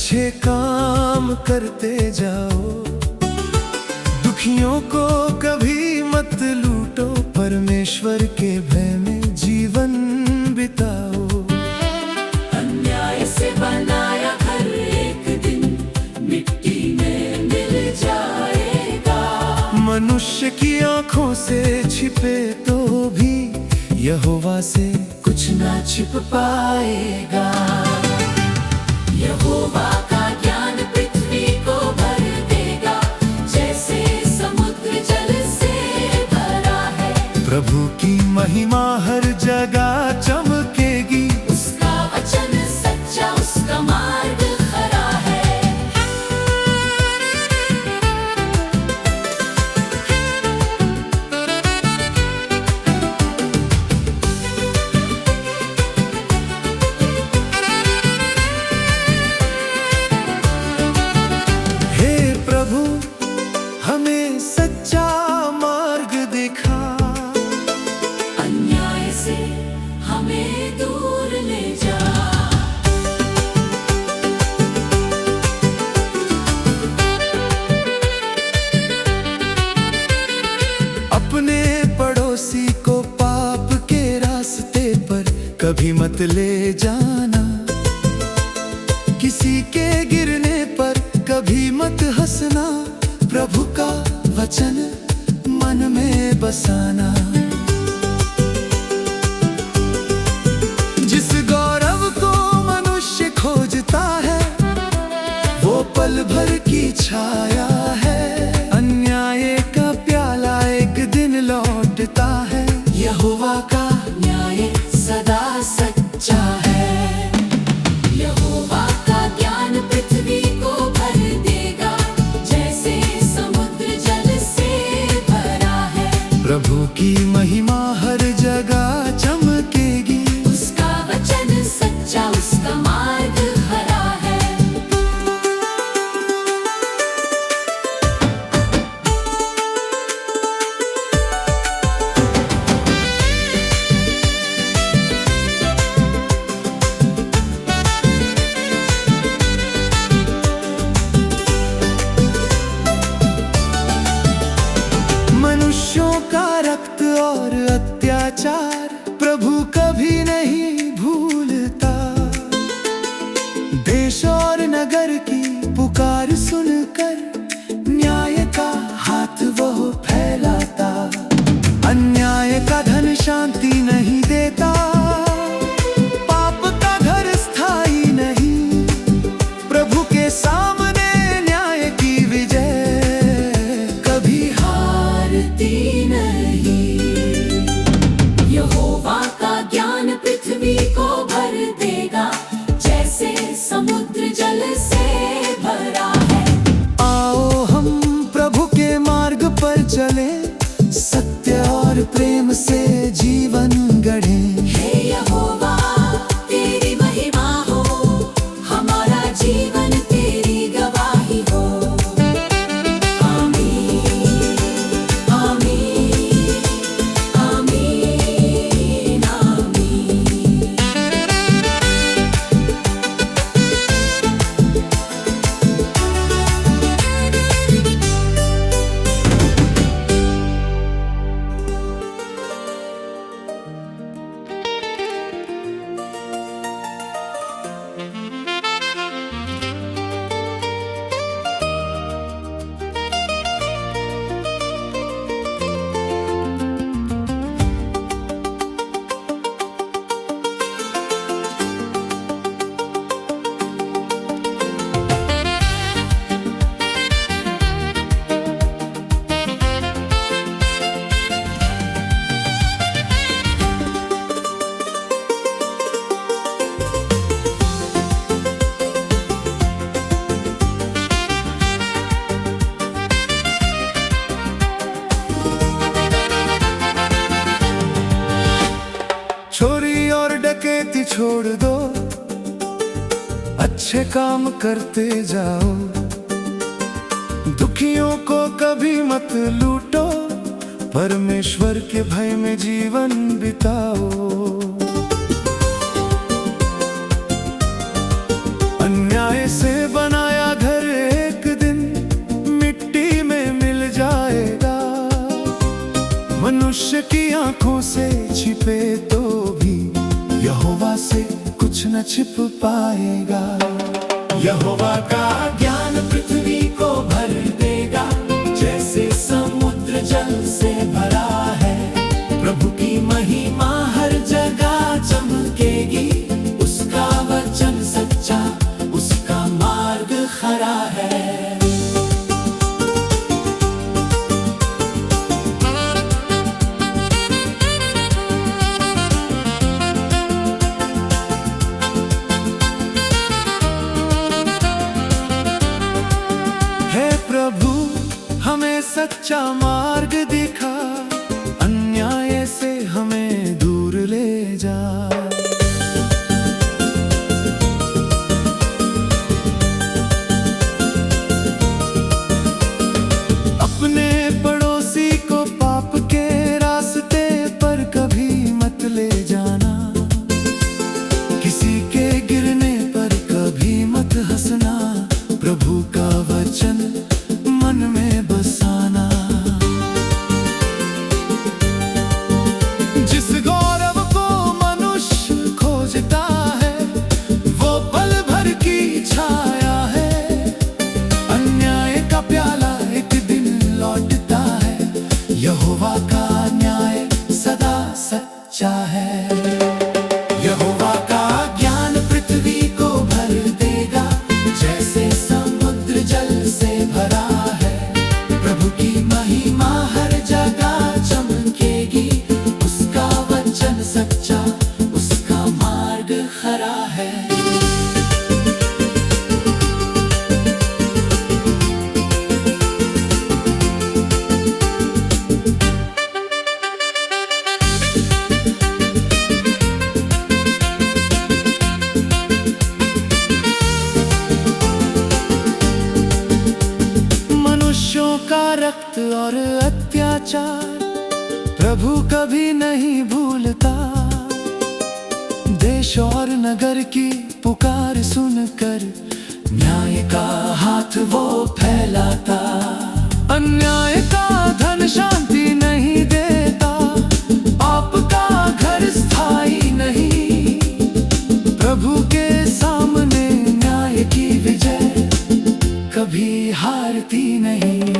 अच्छे काम करते जाओ, दुखियों को कभी मत लूटो, परमेश्वर के भय में जीवन बिताओ। अन्याय से बनाया घर एक दिन मिट्टी में मिल जाएगा। मनुष्य की आंखों से छिपे तो भी यहोवा से कुछ ना छिप पाएगा। यहोवा का ज्ञान पृथ्वी को भर देगा, जैसे समुद्र जल से भरा है। प्रभु की महिमा हर जगह चमकेगी, उसका वचन सच्चा, उसका मार्ग खरा है। हमें सच्चा मार्ग दिखा, अन्याय से हमें दूर ले जा। अपने पड़ोसी को पाप के रास्ते पर कभी मत ले जाना, किसी के गिरने पर कभी मत हंसना, प्रभु का वचन मन में बसाना। जिस गौरव को मनुष्य खोजता है, वो पल भर की छाया है। अन्याय का प्याला एक दिन लौटता है, यहोवा का न्याय सदा सच्चा है। यहोवा का ज्ञान पृथ्वी को भर देगा, जैसे समुद्र जल से भरा है। प्रभु की महिमा हर जगह चमकेगी, उसका वचन सच्चा, उसका मार्ग हरा है। मनुष्यों का रक्त और अत्याचार प्रभु कभी नहीं भूलता। देश और नगर की पुकार सुनकर न्याय का हाथ वो फैलाता। अन्याय का धन शांति नहीं देता, पाप का घर स्थायी नहीं। प्रभु के सामने न्याय की विजय कभी हारती नहीं। यहोवा का ज्ञान पृथ्वी को भर देगा, जैसे समुद्र जल से भरा है। आओ हम प्रभु के मार्ग पर चले, सत्य और प्रेम से जीवन गढ़ें। हे यहोवा, तेरी महिमा हो, हमारा जीवन तेरी गवाही हो। आमीन, आमीन, आमीन, आमीन। चोरी और डकैती छोड़ दो, अच्छे काम करते जाओ, दुखियों को कभी मत लूटो, परमेश्वर के भय में जीवन बिताओ। अन्याय से मनुष्य की आंखों से छिपे तो भी यहोवा से कुछ न छिप पाएगा। यहोवा का ज्ञान पृथ्वी को भर देगा, जैसे समुद्र जल से भरा है। प्रभु की महिमा हर जगह चमकेगी, उसका वचन सच्चा, उसका मार्ग खरा है। हे प्रभु हमें सच्चा मार्ग दिखा, अन्याय से हमें दूर ले जा। अपने पड़ोसी को पाप के रास्ते पर कभी मत ले जाना, किसी के गिरने पर कभी मत हंसना। प्रभु का वचन मन में बसाना। जिस गौरव को मनुष्य खोजता है, वो पल भर की छाया है। अन्याय का प्याला एक दिन लौटता है, यहोवा का न्याय सदा सच्चा है। यहोवा का ज्ञान पृथ्वी को भर देगा, जैसे समुद्र जल से भरा है। प्रभु की महिमा हर जगह चमकेगी, उसका वचन सच्चा, उसका मार्ग खरा है। मनुष्यों का रक्त और अत्याचार प्रभु कभी नहीं भूलता। देश और नगर की पुकार सुनकर न्याय का हाथ वो फैलाता। अन्याय का धन शांति नहीं देता, पाप का घर स्थायी नहीं। प्रभु के सामने न्याय की विजय कभी हारती नहीं।